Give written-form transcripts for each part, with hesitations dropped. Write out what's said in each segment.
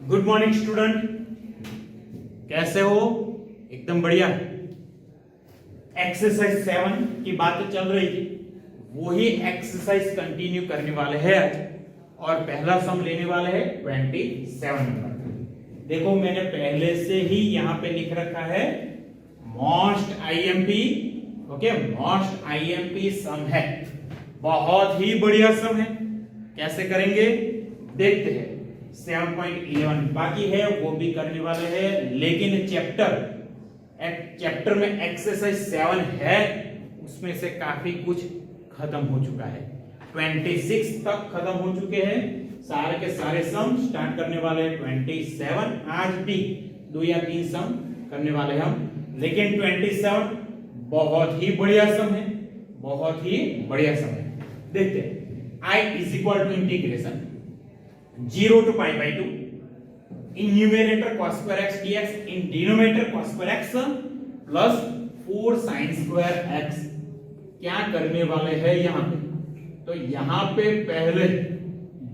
Good morning student, कैसे हो? एकदम बढ़िया। एक्सरसाइज 7 की बातें चल रही थी, वही एक्सरसाइज कंटिन्यू करने वाले हैं और पहला सम लेने वाले हैं 27 नंबर। देखो मैंने पहले से ही यहां पे लिख रखा है most IMP. Okay, most IMP sum है, बहुत ही बढ़िया सम है। कैसे करेंगे देखते हैं। 7.11 बाकी है, वो भी करने वाले हैं, लेकिन चैप्टर में एक्सरसाइज 7 है, उसमें से काफी कुछ खत्म हो चुका है। 26 तक खत्म हो चुके हैं, सारे के सारे सम स्टार्ट करने वाले हैं 27। आज भी 2 या 3 सम करने वाले हैं हम, लेकिन 27 बहुत ही बढ़िया सम है, बहुत ही बढ़िया सम है। देखते हैं। I is equal to integration 0 to pi by 2 in numerator cos square x dx, in denominator cos square x plus 4 sin square x। क्या करने वाले हैं यहां पे? तो यहां पे पहले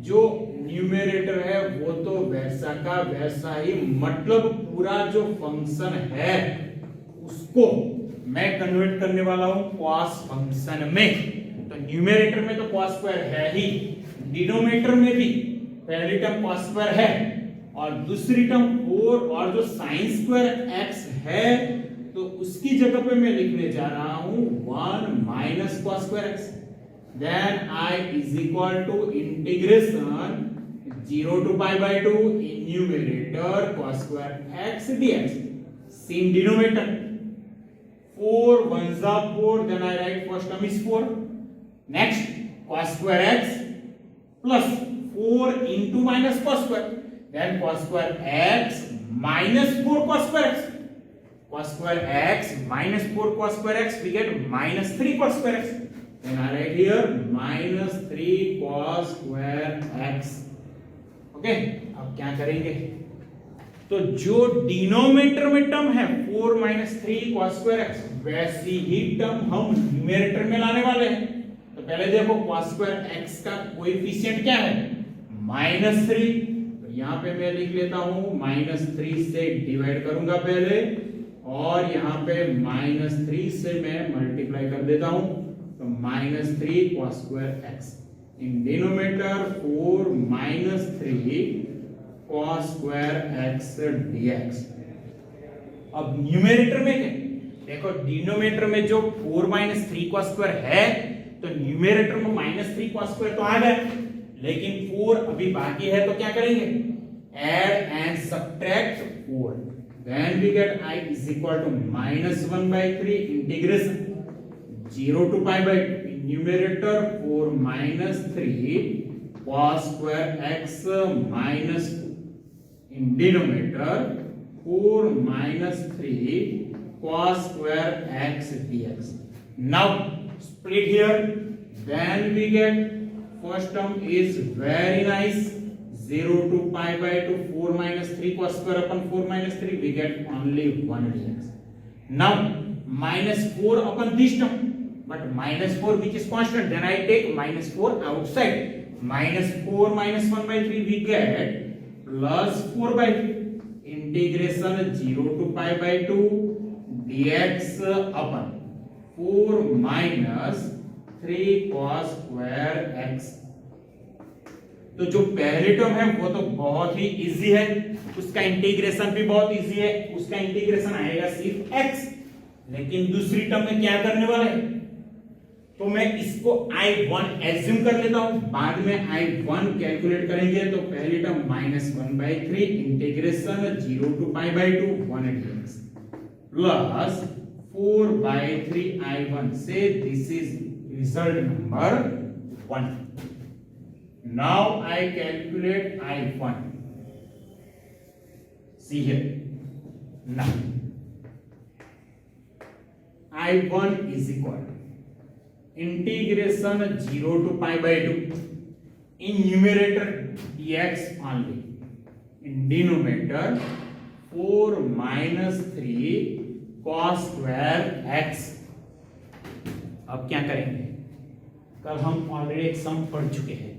जो न्यूमेरेटर है वो तो वैसा का वैसा ही, मतलब पूरा जो फंक्शन है उसको मैं कन्वर्ट करने वाला हूं cos फंक्शन में। तो न्यूमेरेटर में तो cos स्क्वायर है ही, डिनोमिनेटर में भी पहली टर्म cos स्क्वायर है और दूसरी टर्म 4 और जो sin स्क्वायर x है तो उसकी जगह पे मैं लिखने जा रहा हूं 1 minus cos square x। Then I is equal to integration 0 to pi by 2 in numerator cos square x dx, sin denominator 4 1s are 4, then I write first term is 4, next cos square x plus 4 into minus cos square, then cos square x minus 4 cos square x, cos square x minus 4 cos square x, we get minus 3 cos square x, then I write here minus 3 cos square x। Okay, अब क्या करेंगे? तो जो denominator में term है 4 minus 3 cos square x, वैसी ही term हम numerator में लाने वाले हैं। तो पहले देखो cos स्क्वायर x का कोएफिशिएंट क्या है? -3। तो यहां पे मैं लिख लेता हूं -3 से डिवाइड करूंगा पहले, और यहां पे -3 से मैं मल्टीप्लाई कर देता हूं, तो -3 cos square x in denominator 4 -3 cos square x dx। अब न्यूमेरेटर में क्या? देखो डिनोमिनेटर में जो 4 -3 cos स्क्वायर है तो न्यूमेरेटर में -3 cos स्क्वायर तो आ गया, लेकिन 4 अभी बाकी है, तो क्या करेंगे? Add and subtract 4, then we get I is equal to -1/3 integration 0 to pi by 2 numerator 4 -3 cos square x minus in denominator 4 -3 cos square x dx। Now split here, then we get first term is very nice, 0 to pi by 2 4 -3 cos square upon 4 -3, we get only 1 dx। Now -4 upon this term, but -4 which is constant, then I take -4 outside, -4 -1/3 we get +4/3 integration 0 to pi by 2 dx upon 4 minus 3 cos square x। तो जो पहली term है वो तो बहुत ही easy है, उसका integration भी बहुत इजी है, उसका इंटीग्रेशन आएगा सिर्फ x। लेकिन दूसरी टर्म में क्या करने वाले हैं? तो मैं इसको I1 एज्यूम कर लेता हूं, बाद में I1 कैलकुलेट करेंगे। तो पहली term -1/3 integration 0 to pi by 2 1 dx plus 4/3 I1 से, this is result number 1। Now I calculate I1, see here, now I1 is equal integration 0 to pi by 2 in numerator dx only, in denominator 4 -3 cos square x। अब क्या करेंगे? कल हम already एक सम पढ़ चुके हैं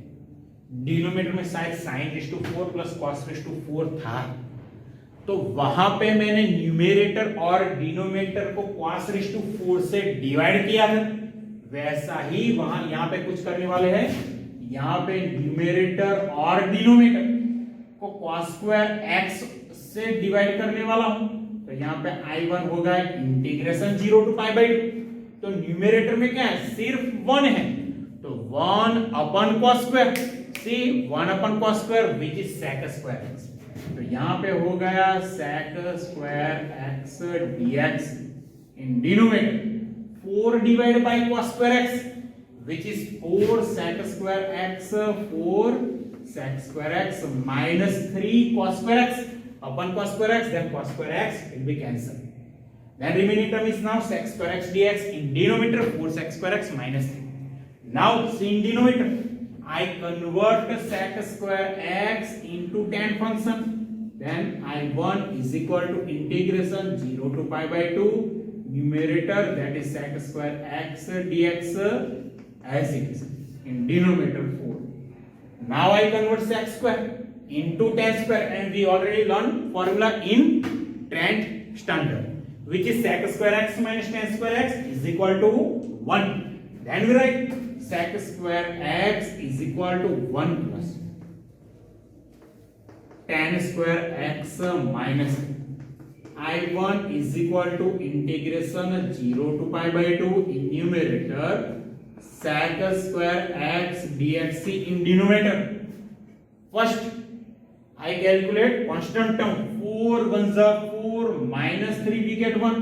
डिनोमिनेटर में शायद sin⁴ प्लस cos⁴ था, तो वहां पे मैंने न्यूमेरेटर और डिनोमिनेटर को cos⁴ से डिवाइड किया था, वैसा ही वहां यहां पे कुछ करने वाले हैं। यहां पे न्यूमेरेटर और डिनोमिनेटर को cos² से डिवाइड करने वाला हूं, तो यहाँ पे I1 होगा इंटीग्रेशन 0 to π/2। तो न्यूमेरेटर में क्या है, सिर्फ 1 है, तो 1/cos², C 1/cos² which is sec²x। तो यहाँ पे हो गया sec²x dx in denominator 4 divide by cos²x which is 4 sec²x 4 sec²x minus 3 cos²x upon cos²x, then cos²x will be cancelled. Then remaining term is now sec²x dx in denominator 4 sec²x minus 3. Now see in denominator I convert sec²x into tan function. Then I1 is equal to integration 0 to π/2 numerator, that is sec²x dx as it is in denominator 4. Now I convert sec² into tan², and we already learned formula in Trent standard, which is sec²x minus tan²x is equal to 1. Then we write sec²x is equal to 1 plus tan²x minus I1 is equal to integration 0 to π/2 in numerator sec² dx in denominator. First I calculate constant term 4 1s are 4 minus 3 we get 1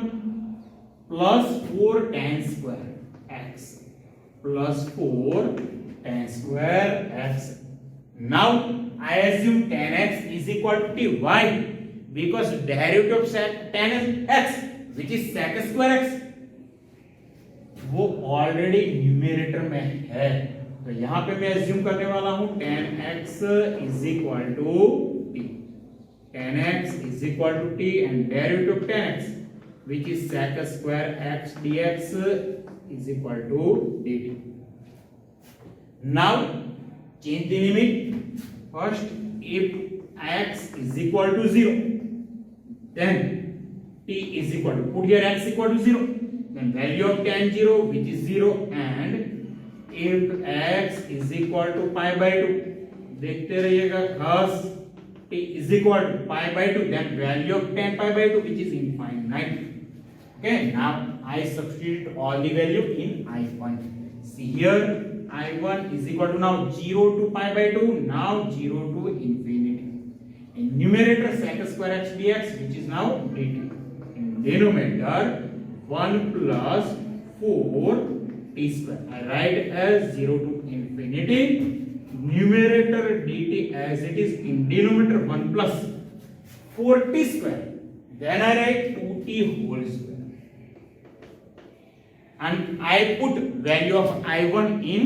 plus 4 tan² x plus 4 tan² x. Now I assume tan x is equal to t. Why? Because derivative of tan x which is sec²x वो already numerator में है, तो यहां पे मैं assume करने वाला हूं tan x is equal to t. tan x is equal to t and derivative of tan x which is sec²x dx is equal to dt. Now change the limit. First, if x is equal to 0, then t is equal to, put here x equal to 0, then value of tan 0 which is 0, and if x is equal to π/2, देखते रहिएगा खास, t is equal to π/2, then value of tan π/2 which is infinite. Okay, now I substitute all the value in I1. See here I1 is equal to now 0 to π/2, now 0 to infinity. In numerator sec²x dx which is now dt. In denominator 1 plus 4 t². I write as 0 to infinity. Numerator dt as it is, in denominator 1 plus 4t². Then I write 2t whole square. And I put value of I1 in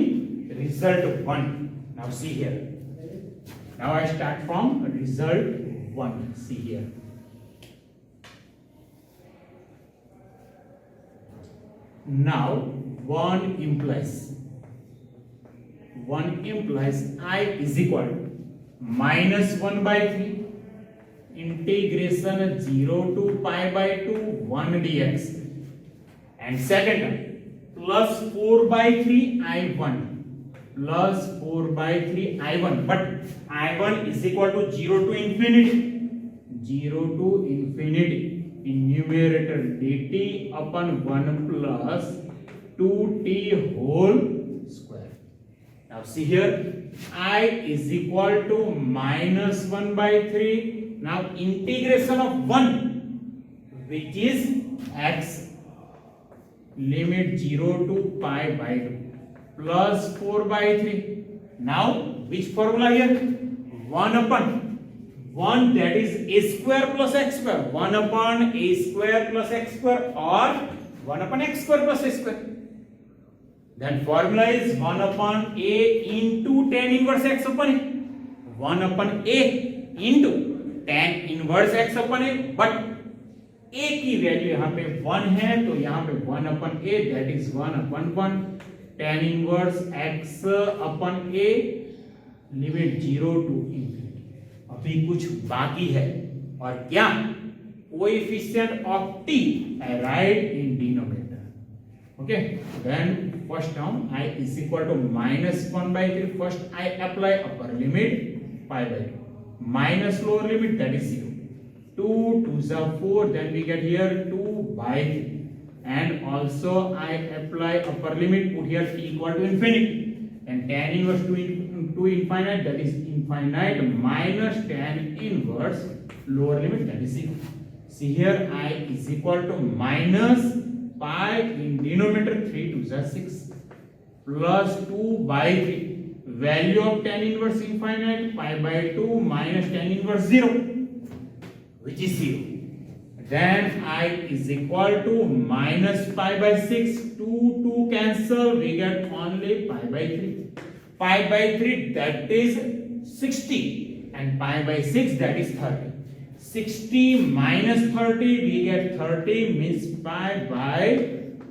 result 1. Now see here. Now I start from result 1. See here. Now 1 implies I is equal to -1/3 integration 0 to π/2 1 dx, and second term plus 4/3 I1 plus 4/3 I1, but I1 is equal to 0 to infinity, 0 to infinity in numerator dt upon 1 plus 2t whole square. Now see here I is equal to -1/3. Now integration of 1 which is x, limit 0 to π/2 plus 4/3. Now which formula here? 1 upon 1, that is a square plus x square, 1 upon a square plus x square, or 1 upon x square plus a square. Then formula is 1 upon a into tan inverse x upon a, 1 upon a into tan inverse x upon a, but a की value यहाँ पे 1 है, तो यहाँ पे 1 upon a, that is 1 upon 1 tan inverse x upon a limit 0 to infinity. अभी कुछ बाकी है, और क्या? Coefficient of t I right in denominator. Okay, then first term I is equal to -1/3. First I apply upper limit pi by 2 minus lower limit, that is 0. 2 2s are 4, then we get here 2/3, and also I apply upper limit, put here t equal to infinity, and tan inverse to infinite, that is infinite, minus tan inverse lower limit, that is 0. See here, I is equal to minus pi in denominator, 3 2s are 6, plus 2/3, value of tan inverse infinite, pi by 2 minus tan inverse 0, which is 0. Then I is equal to minus pi by 6, 2 cancel, we get only pi by 3. Pi by 3, that is 60, and pi by 6, that is 30. 60 minus 30, we get 30, means pi by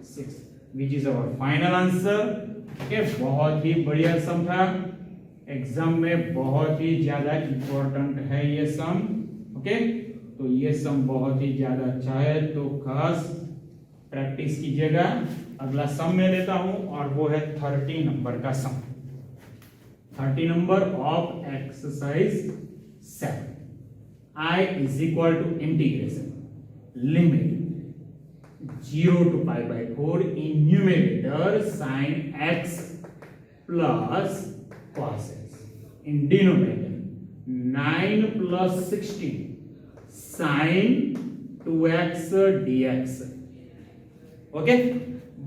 6, which is our final answer. Okay, बहुत ही बढ़िया सम था, exam में बहुत ही ज्यादा important है ये सम। Okay, तो ये सम बहुत ही ज्यादा अच्छा है, तो खास प्रैक्टिस कीजिएगा। अगला सम मैं लेता हूं, और वो है 30 नंबर का सम। 30 number of exercise 7। I is equal to integration limit 0 to pi by 4 in numerator sin x plus cos x, in denominator 9 plus 16 sin 2x dx। Okay,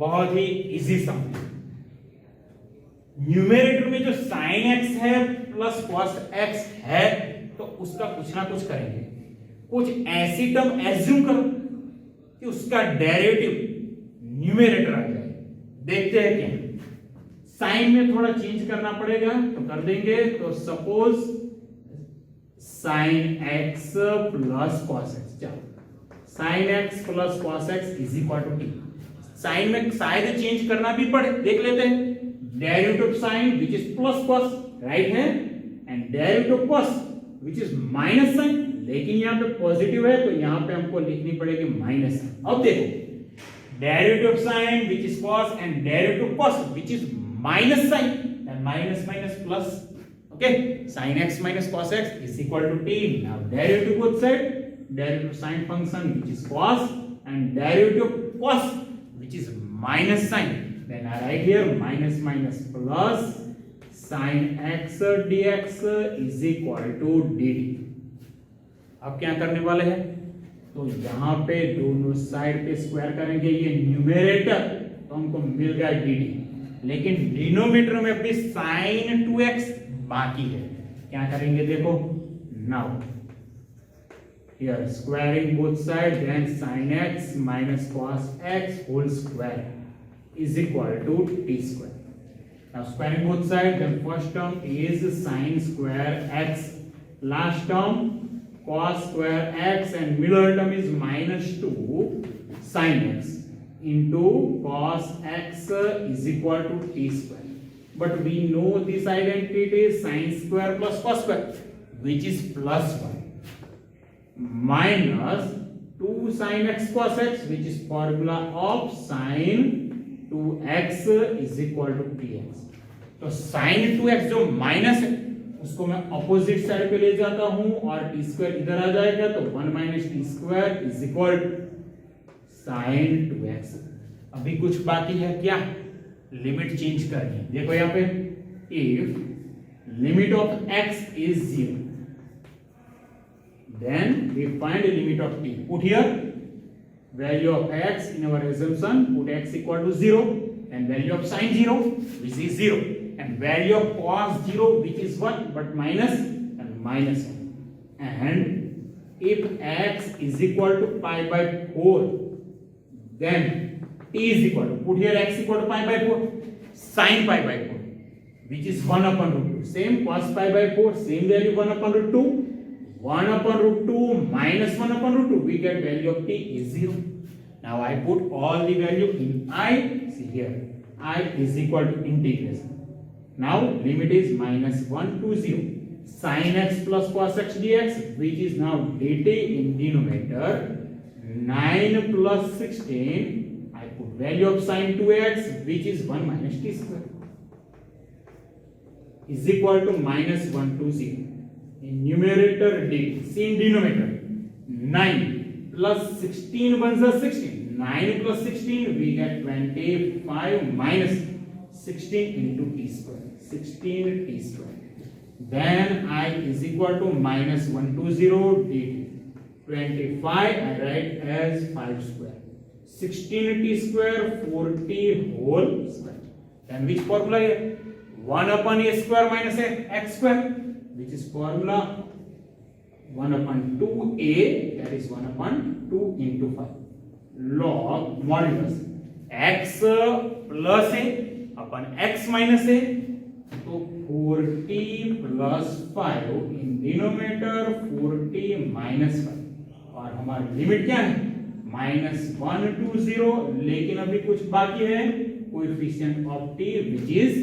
बहुत ही इजी सम है। न्यूमेरेटर में जो sin x है plus cos x है, तो उसका कुछ ना कुछ करेंगे। कुछ ऐसी टर्म एज्यूम करो कि उसका डेरिवेटिव न्यूमेरेटर आ जाए। देखते हैं क्या, साइन में थोड़ा चेंज करना पड़ेगा, तो कर देंगे। तो suppose sine X plus cos X, चलो sine X plus cos X is equal to T. Sine में शायद चेंज करना भी पड़े, देख लेते हैं। Derivative sine which is plus cos, right है, and derivative cos which is minus sine, लेकिन यहाँ पे पॉजिटिव है, तो यहाँ पे हमको लिखनी पड़ेगी माइनस साइन। अब देखो, derivative sine which is cos and derivative cos which is minus sine, and minus minus plus. Okay, sin x minus cos x is equal to t. Now derivative both side, derivative sin function which is cos and derivative cos which is minus sin. Then I write here minus minus plus sin x dx is equal to dt। अब क्या करने वाले हैं, तो यहां पे दोनों side पे स्क्वायर करेंगे, ये न्यूमेरेटर, तो हमको मिल गया dt, लेकिन डिनोमिनेटर में भी sin 2x बाकी है। क्या करेंगे देखो, now here squaring both side, then sin x minus cos x whole square is equal to t square। Now squaring both sides, then first term is sin square x, last term cos square x, and middle term is minus 2 sin x into cos x is equal to t square. But we know this identity is sin square plus cos square, which is plus 1 minus 2 sin x cos x, which is formula of sin 2x is equal to tx। तो sin 2x जो minus है, उसको मैं opposite side पे ले जाता हूं, और t स्क्वायर इधर आ जाएगा, तो 1 minus T square is equal sin 2x। अभी कुछ बाकी है, क्या? लिमिट चेंज करनी है। देखो यहाँ पे, if limit of x is 0, then we find the limit of t. Put here value of x in our assumption, put x equal to 0, and value of sin 0 which is 0, and value of cos 0 which is 1 but minus, and minus 1, and if x is equal to pi by 4, then t is equal to, put here x equal to pi by 4, sin pi by 4 which is 1 upon root 2, same cos pi by 4, same value 1 upon root 2, 1 upon root 2 minus 1 upon root 2, we get value of t is 0. Now I put all the value in I. See here, I is equal to integration Now limit is -1 to 0. Sin x plus cos x dx, which is now dt in denominator. 9 plus 16, I put value of sin 2x, which is 1 minus t square, is equal to -1 to 0. In numerator dt, see in denominator, 9 plus 16 1 is 16. 9 plus 16, we get 25 minus 16 into t square, 16 t square. Then I is equal to -1 to 0 dt. 25 I write as 5 square. 16 t square, 40 whole square. Then which formula here? 1 upon a square minus x square, which is formula 1 upon 2a, that is 1 upon 2 into 5. Log modulus x plus a upon x minus a, तो 40 plus 5 in denominator, 40 minus 5, और हमारी limit क्या है? -1 to 0, लेकिन अभी कुछ बाकी है, coefficient of t which is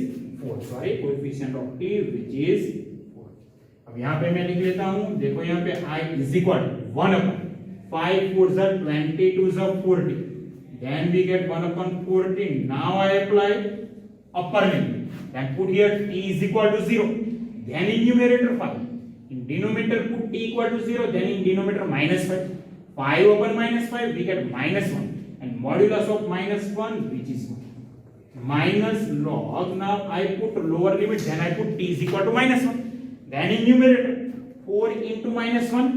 4, sorry, coefficient of t which is 4. अब यहाँ पे मैं लिख लेता हूँ, देखो यहाँ पे I is equal to 1 upon 5 4 are 20 2 are 40. Then we get 1 upon 40. Now I apply upper limit. Then put here t is equal to 0. Then in numerator 5. In denominator put t equal to 0. Then in denominator -5. 5 upon -5 we get -1. And modulus of -1, which is 1. Minus log. Now I put lower limit. Then I put t is equal to -1. Then in numerator 4 into -1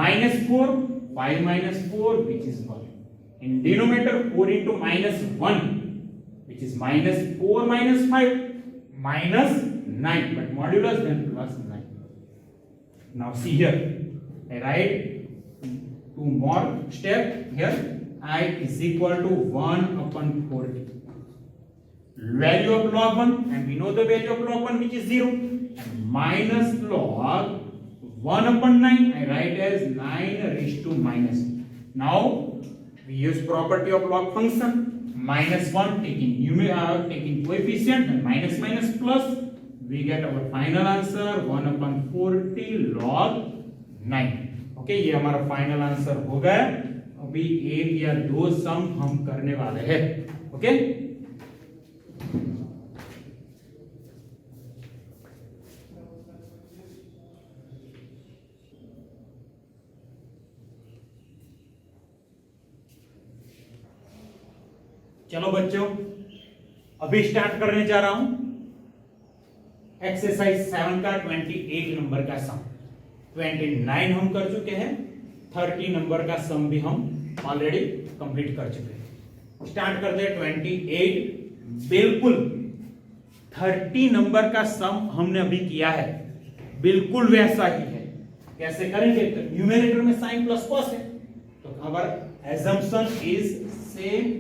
-4. 5 minus 4, which is 1. In denominator 4 into -1, which is -4 minus 5, -9, but modulus then +9. Now see here, I write two more step here. I is equal to 1 upon 40. Value of log 1, and we know the value of log 1, which is 0, and minus log 1 upon 9, I write as 9 raised to -1. Now we use property of log function. -1 taking coefficient, and minus minus plus, we get our final answer 1 upon 40 log 9. Okay, ये हमारा final answer हो गया. अभी एक या दो सम हम करने वाले हैं. ओके, चलो बच्चों, अभी स्टार्ट करने जा रहा हूं एक्सरसाइज 7 का 28 नंबर का सम. 29 हम कर चुके हैं, 30 नंबर का सम भी हम ऑलरेडी कंप्लीट कर चुके हैं. स्टार्ट करते हैं 28. बिल्कुल 30 नंबर का सम हमने अभी किया है, बिल्कुल वैसा ही है. कैसे करेंगे? तो न्यूमरेटर में साइन प्लस कॉस है, तो our assumption is same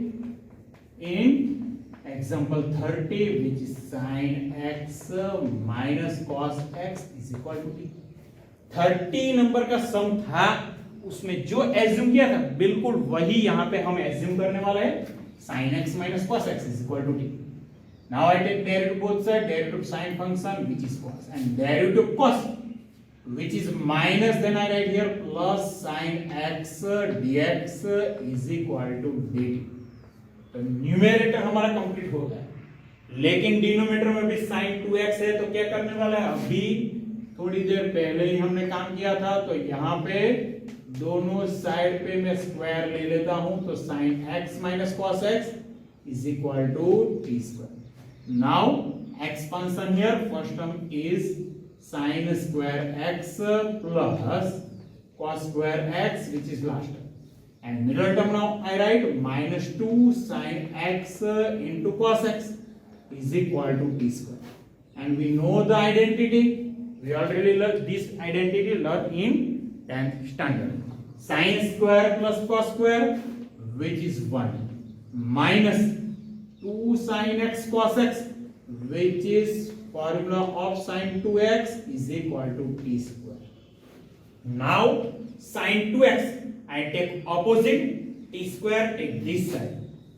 in example 30, which is sin x minus cos x is equal to t. 30 number का सम था, उसमें जो एज्यूम किया था बिल्कुल वही यहाँ पे हम एज्यूम करने वाले हैं. sin x minus cos x is equal to t. Now I take derivative both sides, derivative sin function which is cos, and derivative cos which is minus, then I write here plus sin x dx is equal to dt. तो numerator हमारा complete हो गया, लेकिन denominator में भी sin 2x है, तो क्या करने वाला है? अभी थोड़ी देर पहले ही हमने काम किया था, तो यहाँ पे दोनों साइड पे मैं स्क्वायर ले लेता हूं, तो sin x minus cos x is equal to t square. Now expansion here, first term is sin square x plus cos square x, which is last term. And middle term now I write minus 2 sin x into cos x is equal to t square. And we know the identity. We already learned this identity in 10th standard. Sin square plus cos square, which is 1, minus 2 sin x cos x, which is formula of sin 2x is equal to t square. Now sin 2x, I take opposite, t square take this side,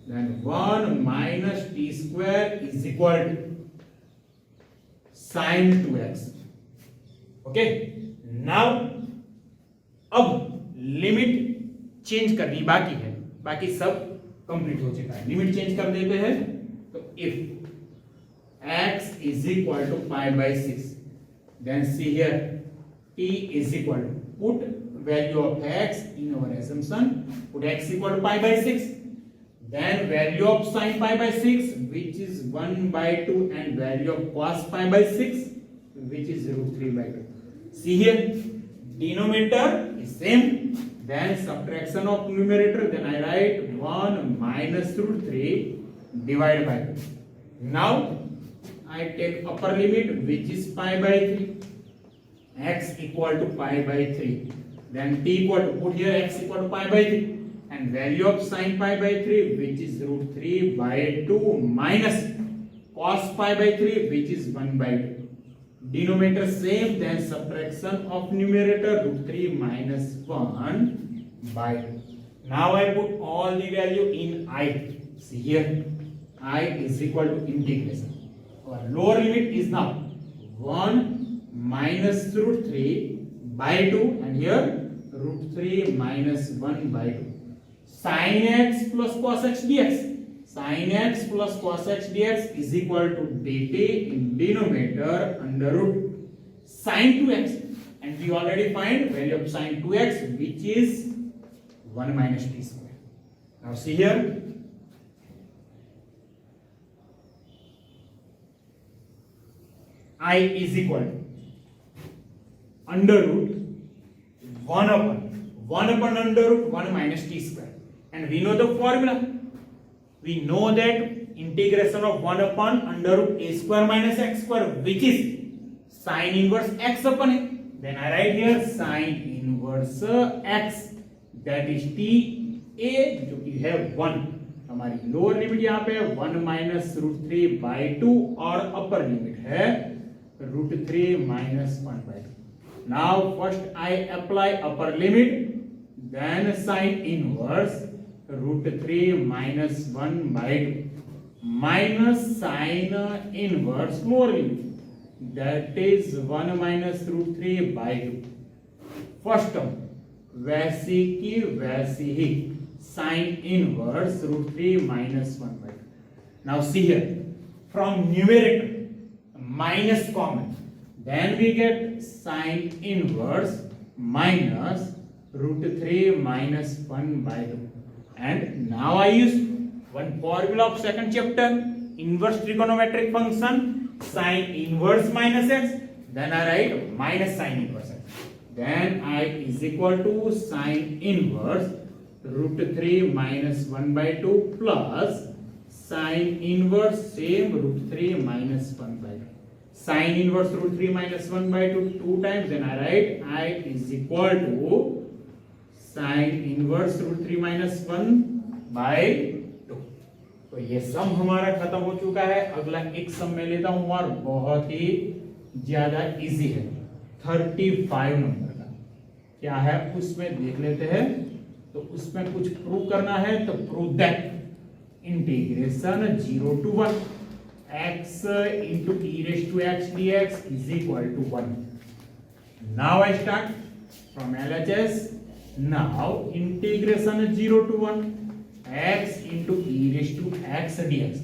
then 1 minus t square is equal to, sin 2x. Okay, now अब limit change करनी बाकी है, बाकी सब complete हो चुका है। Limit change कर देते हैं, तो if x is equal to pi by 6, then see here t is equal to, put value of x in our assumption, put x equal to pi by 6, then value of sin pi by 6 which is 1 by 2 and value of cos pi by 6 which is root 3 by 2. See here, denominator is same, then subtraction of numerator, then I write 1 minus root 3 divided by 2. Now I take upper limit which is pi by 3, x equal to pi by 3, then t equal to, put here x equal to pi by 3 and value of sin pi by 3 which is root 3 by 2 minus cos pi by 3 which is 1 by 2. Denominator same, then subtraction of numerator root 3 minus 1 by 2. Now I put all the value in I. See here, I is equal to integration. Our lower limit is now 1 minus root 3 by 2 and here root 3 minus 1 by 2. Sin x plus cos x dx. Sin x plus cos x dx is equal to dt in denominator under root sin 2x, and we already find value of sin 2x which is 1 minus t square. Now see here, I is equal to under root 1 upon under root 1 minus t square, and we know the formula. We know that integration of 1 upon under root a square minus x square which is sin inverse x upon a. Then I write here sin inverse x, that is t a जो कि है 1. हमारी lower limit यहाँ पे 1 minus root 3 by 2 और upper limit है root 3 minus 1 by 2. Now first I apply upper limit, then sin inverse root 3 minus 1 by 2 minus sin inverse lower limit, that is 1 minus root 3 by 2. First term वैसी की वैसी ही sin inverse root 3 minus 1 by 2. Now see here, from numerator minus common, then we get sin inverse minus root 3 minus 1 by 2. And now I use one formula of second chapter, inverse trigonometric function, sin inverse minus x, then I write minus sin inverse x. Then I is equal to sin inverse root 3 minus 1 by 2 plus sin inverse same root 3 minus 1 by 2. Sin inverse root 3 minus 1 by 2 two times, then I write I is equal to sin inverse root 3 minus 1 by 2. तो ये सम हमारा खत्म हो चुका है. अगला एक सम मैं लेता हूं और बहुत ही ज्यादा इजी है, 35 नंबर का. क्या है उसमें देख लेते हैं. तो उसमें कुछ प्रूव करना है, तो prove that integration 0 to 1 x into e raised to x dx is equal to 1. Now I start from LHS. Now integration 0 to 1 x into e raised to x dx.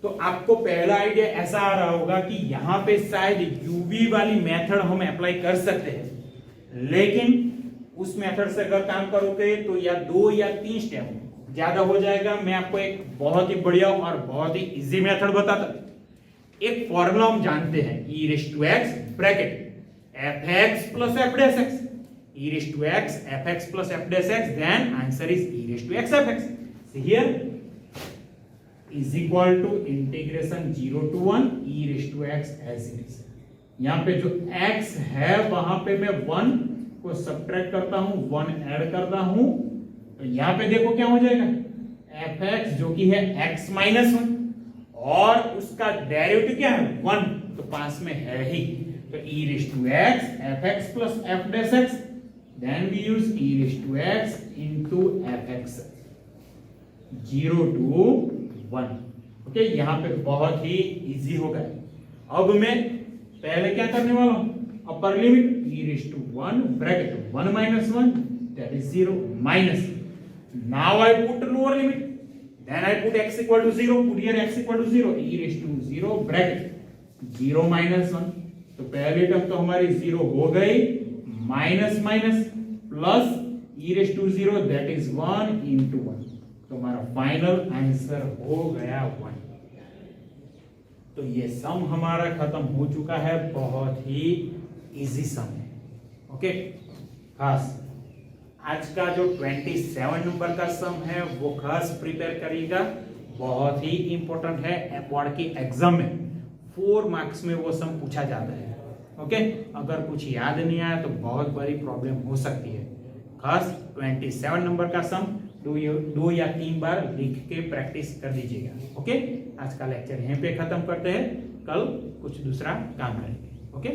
तो आपको पहला आइडिया ऐसा आ रहा होगा कि यहाँ पे शायद यूवी वाली मेथड हम अप्लाई कर सकते हैं, लेकिन उस मेथड से अगर काम करोगे तो या 2 या 3 स्टेप ज्यादा हो जाएगा. मैं आपको एक बहुत ही बढ़िया और बहुत ही इजी मेथड बताता हूं. एक फॉर्मूला हम जानते हैं, e raised to x bracket fx plus f dash x, e raised to x fx plus f dash x, then answer is e raised to x fx. See here, is equal to integration 0 to 1 e raised to x as it is. यहाँ पे जो x है वहां पे मैं 1 को subtract करता हूं, 1 ऐड करता हूं, तो यहाँ पे देखो क्या हो जाएगा, fx जो कि है x minus 1 और उसका डेरिवेटिव क्या है 1, तो पास में है ही, तो e raised to x fx plus f dash x, then we use e raised to x into fx 0 to 1. Okay, यहाँ पे बहुत ही इजी होगा. अब मैं पहले क्या करने वाला हूं, upper limit e raised to 1 bracket 1 minus 1 that is 0 minus, now I put lower limit, then I put x equal to 0, put here x equal to 0, e raised to 0 bracket 0 minus 1, तो पहली term तो हमारी 0 हो गई, minus minus plus e raised to 0 that is 1 into 1, तो हमारा final answer हो गया 1। तो ये सम हमारा खत्म हो चुका है, बहुत ही इजी सम है। ओके, खास आज का जो 27 नंबर का सम है वो खास प्रिपेयर करिएगा, बहुत ही इंपॉर्टेंट है। बोर्ड की एग्जाम में 4 मार्क्स में वो सम पूछा जाता है। ओके, अगर कुछ याद नहीं आया तो बहुत बड़ी प्रॉब्लम हो सकती है। खास 27 नंबर का सम 2 या 3 बार लिख के प्रैक्टिस कर दीजिएगा। ओके, आज का लेक्चर यहीं पे खत्म करते हैं, कल कुछ दूसरा काम करेंगे। ओके।